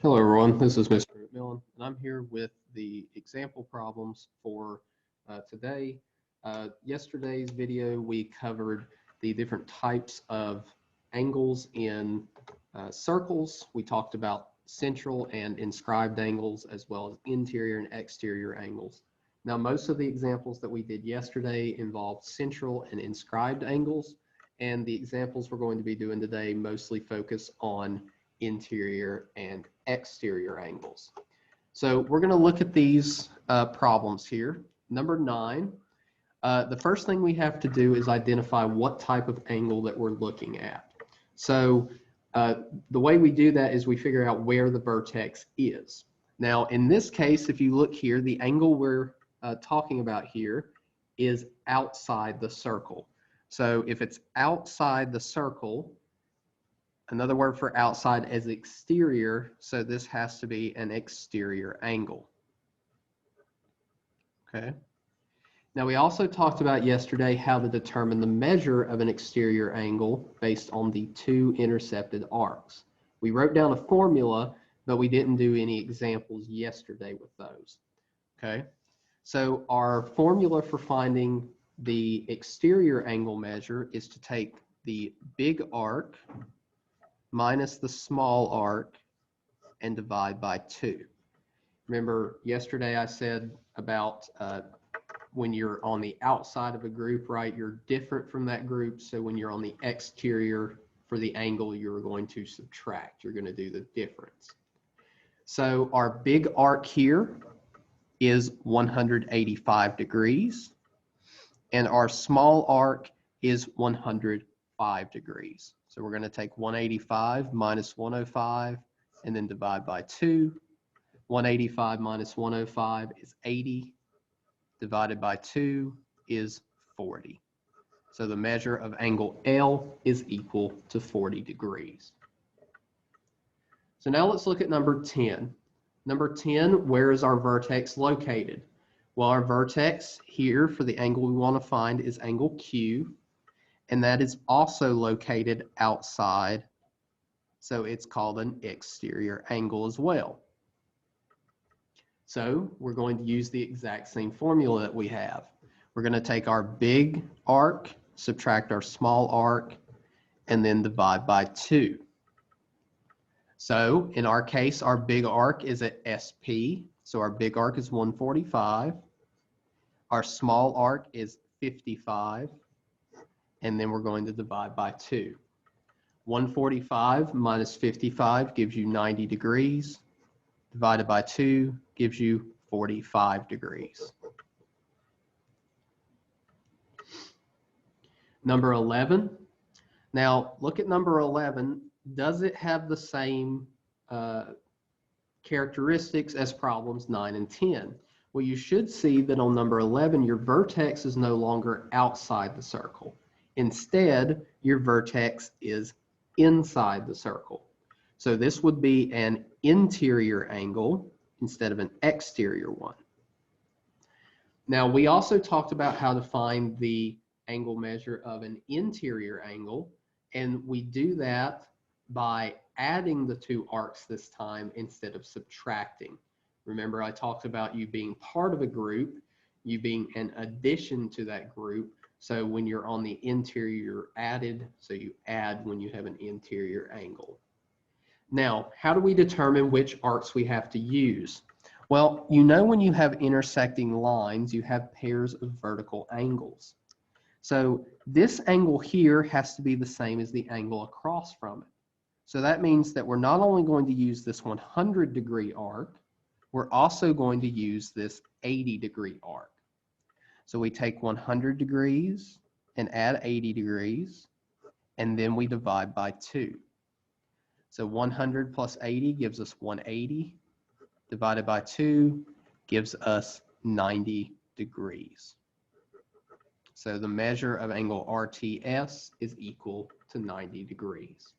Hello everyone, this is Mr. McMillan, and I'm here with the example problems for today. Yesterday's video we covered the different types of angles in circles. We talked about central and inscribed angles as well as interior and exterior angles. Now most of the examples that we did yesterday involved central and inscribed angles, and the examples we're going to be doing today mostly focus on interior and exterior angles. So we're going to look at these problems here. Number 9, the first thing we have to do is identify what type of angle that we're looking at. So the way we do that is we figure out where the vertex is. Now in this case, if you look here, the angle we're talking about here is outside the circle. So if it's outside the circle, another word for outside is exterior, so this has to be an exterior angle. Okay. Now we also talked about yesterday how to determine the measure of an exterior angle based on the two intercepted arcs. We wrote down a formula, but we didn't do any examples yesterday with those. Okay. So our formula for finding the exterior angle measure is to take the big arc minus the small arc and divide by 2. Remember yesterday I said about when you're on the outside of a group, right, you're different from that group. So when you're on the exterior for the angle, you're going to subtract. You're going to do the difference. So our big arc here is 185 degrees and our small arc is 105 degrees. So we're going to take 185 minus 105 and then divide by 2. 185 minus 105 is 80. Divided by 2 is 40. So the measure of angle L is equal to 40 degrees. So now let's look at number 10. Number 10, where is our vertex located? Well, our vertex here for the angle we want to find is angle Q, and that is also located outside, so it's called an exterior angle as well. So we're going to use the exact same formula that we have. We're going to take our big arc, subtract our small arc, and then divide by 2. So in our case, our big arc is at SP, so our big arc is 145. Our small arc is 55, and then we're going to divide by 2. 145 minus 55 gives you 90 degrees. Divided by 2 gives you 45 degrees. Number 11. Now look at number 11. Does it have the same characteristics as problems 9 and 10? Well, you should see that on number 11, your vertex is no longer outside the circle. Instead, your vertex is inside the circle. So this would be an interior angle instead of an exterior one. Now, we also talked about how to find the angle measure of an interior angle, and we do that by adding the two arcs this time instead of subtracting. Remember, I talked about you being part of a group, you being an addition to that group. So when you're on the interior, you're added, so you add when you have an interior angle. Now, how do we determine which arcs we have to use? Well, you know when you have intersecting lines, you have pairs of vertical angles. So this angle here has to be the same as the angle across from it. So that means that we're not only going to use this 100-degree arc, we're also going to use this 80-degree arc. So we take 100 degrees and add 80 degrees, and then we divide by 2. So 100 plus 80 gives us 180, divided by 2 gives us 90 degrees. So the measure of angle RTS is equal to 90 degrees.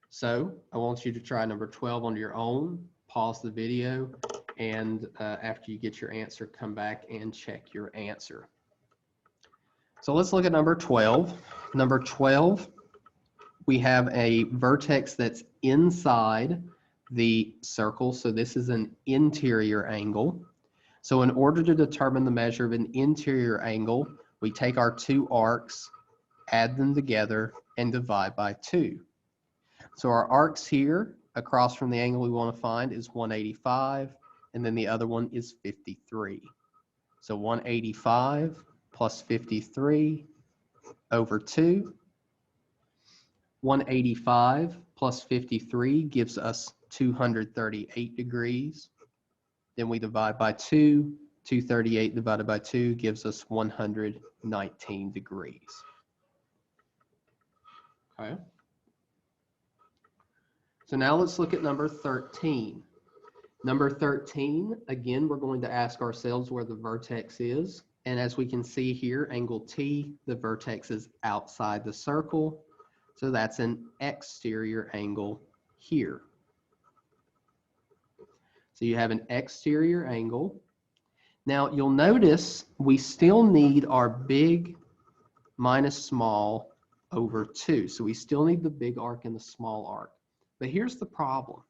So I want you to try number 12 on your own, pause the video, and after you get your answer, come back and check your answer. So let's look at number 12. Number 12, we have a vertex that's inside the circle, so this is an interior angle. So in order to determine the measure of an interior angle, we take our two arcs, add them together, and divide by 2. So our arcs here, across from the angle we want to find, is 185, and then the other one is 53. So 185 plus 53 over 2. 185 plus 53 gives us 238 degrees. Then we divide by 2. 238 divided by 2 gives us 119 degrees. Okay. So now let's look at number 13. Number 13, again, we're going to ask ourselves where the vertex is. And as we can see here, angle T, the vertex is outside the circle. So that's an exterior angle here. So you have an exterior angle. Now you'll notice we still need our big minus small over 2. So we still need the big arc and the small arc. But here's the problem.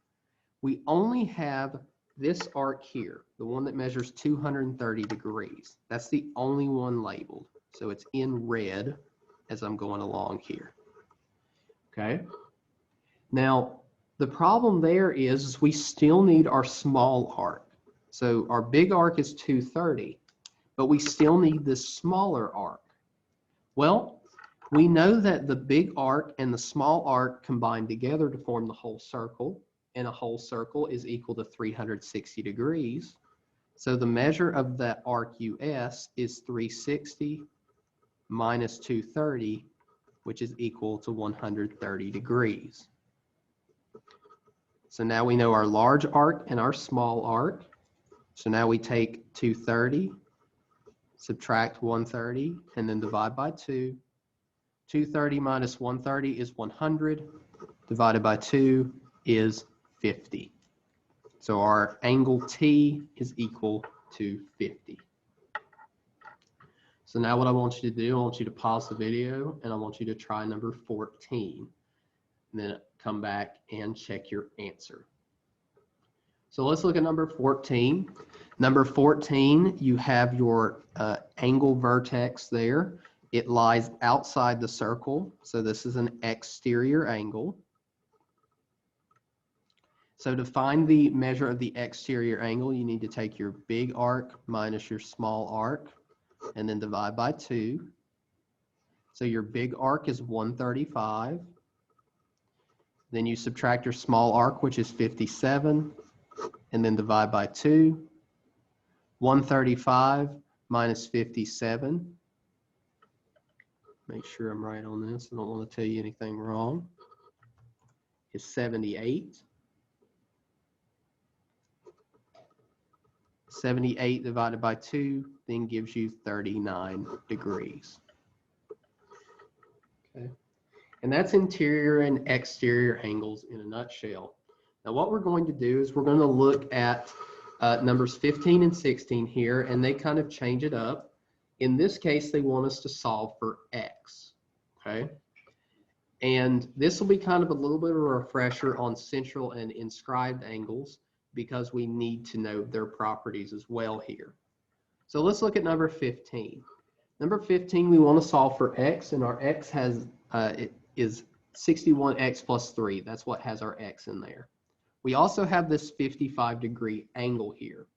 We only have this arc here, the one that measures 230 degrees. That's the only one labeled. So it's in red as I'm going along here. Okay. Now, the problem there is we still need our small arc. So our big arc is 230, but we still need this smaller arc. Well, we know that the big arc and the small arc combine together to form the whole circle, and a whole circle is equal to 360 degrees. So the measure of that arc US is 360 minus 230, which is equal to 130 degrees. So now we know our large arc and our small arc. So now we take 230, subtract 130, and then divide by 2. 230 minus 130 is 100, divided by 2 is 50. So our angle T is equal to 50. So now what I want you to do, I want you to pause the video and I want you to try number 14. And then come back and check your answer. So let's look at number 14. Number 14, you have your angle vertex there. It lies outside the circle, so this is an exterior angle. So to find the measure of the exterior angle, you need to take your big arc minus your small arc, and then divide by 2. So your big arc is 135. Then you subtract your small arc, which is 57, and then divide by 2. 135 minus 57. Make sure I'm right on this. I don't want to tell you anything wrong. Is 78. 78 divided by 2 then gives you 39 degrees. Okay. And that's interior and exterior angles in a nutshell. Now what we're going to do is we're going to look at numbers 15 and 16 here, and they kind of change it up. In this case, they want us to solve for x, okay? And this will be kind of a little bit of a refresher on central and inscribed angles because we need to know their properties as well here. So let's look at number 15. Number 15, we want to solve for x, and our x has it is 61x plus 3. That's what has our x in there. We also have this 55-degree angle here.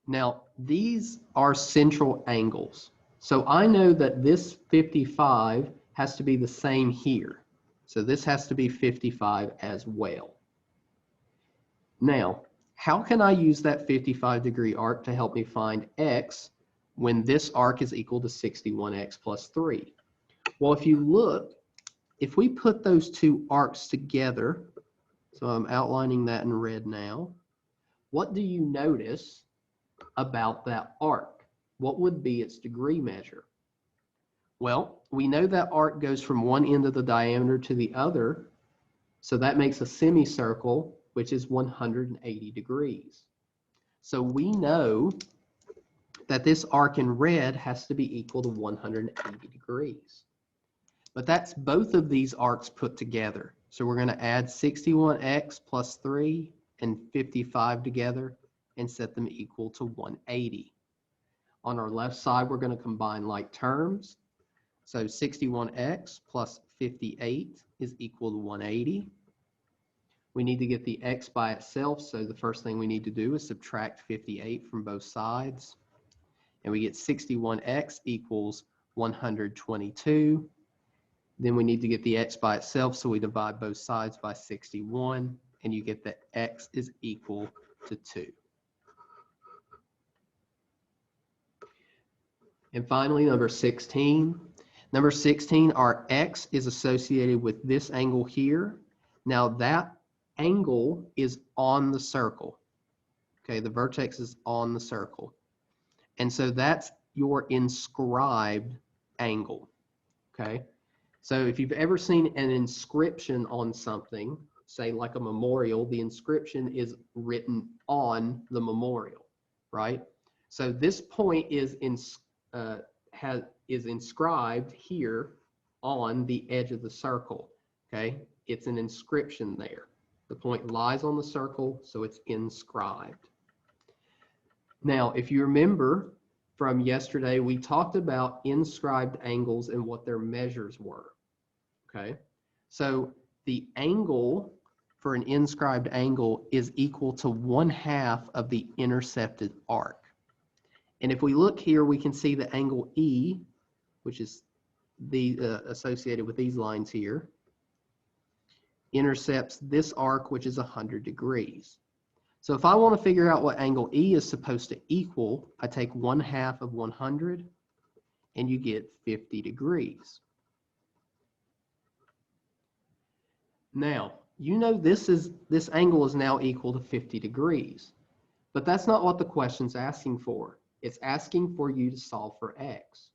Now, these are central angles. So I know that this 55 has to be the same here. So this has to be 55 as well. Now, how can I use that 55-degree arc to help me find x when this arc is equal to 61x plus 3? Well, if you look, if we put those two arcs together, so I'm outlining that in red now, what do you notice about that arc? What would be its degree measure? Well, we know that arc goes from one end of the diameter to the other, so that makes a semicircle, which is 180 degrees. So we know that this arc in red has to be equal to 180 degrees. But that's both of these arcs put together. So we're going to add 61x plus 3 and 55 together and set them equal to 180. On our left side, we're going to combine like terms. So 61x plus 58 is equal to 180. We need to get the x by itself, so the first thing we need to do is subtract 58 from both sides. And we get 61x equals 122. Then we need to get the x by itself, so we divide both sides by 61, and you get that x is equal to 2. And finally, number 16. Number 16, our x is associated with this angle here. Now that angle is on the circle. Okay, the vertex is on the circle. And so that's your inscribed angle. Okay, so if you've ever seen an inscription on something, say like a memorial, the inscription is written on the memorial, right? So this point is inscribed here on the edge of the circle. Okay, it's an inscription there. The point lies on the circle, so it's inscribed. Now, if you remember from yesterday, we talked about inscribed angles and what their measures were. Okay, so the angle for an inscribed angle is equal to 1/2 of the intercepted arc. And if we look here, we can see the angle E, which is associated with these lines here, intercepts this arc, which is 100 degrees. So if I want to figure out what angle E is supposed to equal, I take 1/2 of 100, and you get 50 degrees. Now, you know this angle is now equal to 50 degrees, but that's not what the question's asking for. It's asking for you to solve for x.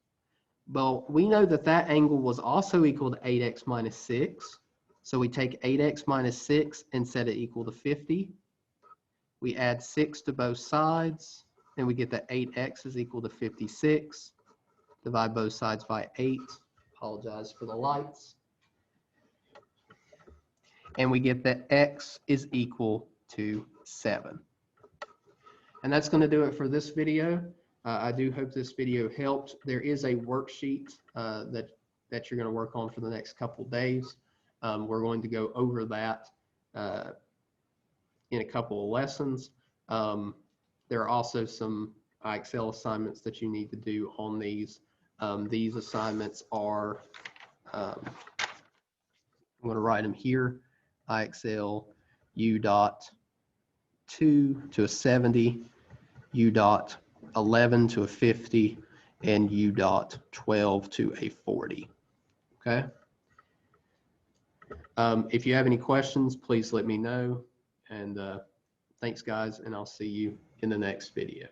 Well, we know that that angle was also equal to 8x minus 6. So we take 8x minus 6 and set it equal to 50. We add 6 to both sides, and we get that 8x is equal to 56. Divide both sides by 8. Apologize for the lights. And we get that x is equal to 7. And that's going to do it for this video. I do hope this video helped. There is a worksheet that you're going to work on for the next couple days. We're going to go over that in a couple of lessons. There are also some IXL assignments that you need to do on these. These assignments are, I'm going to write them here, IXL U dot 2 to a 70, U dot 11 to a 50, and U dot 12 to a 40. Okay. If you have any questions, please let me know. And thanks, guys, and I'll see you in the next video.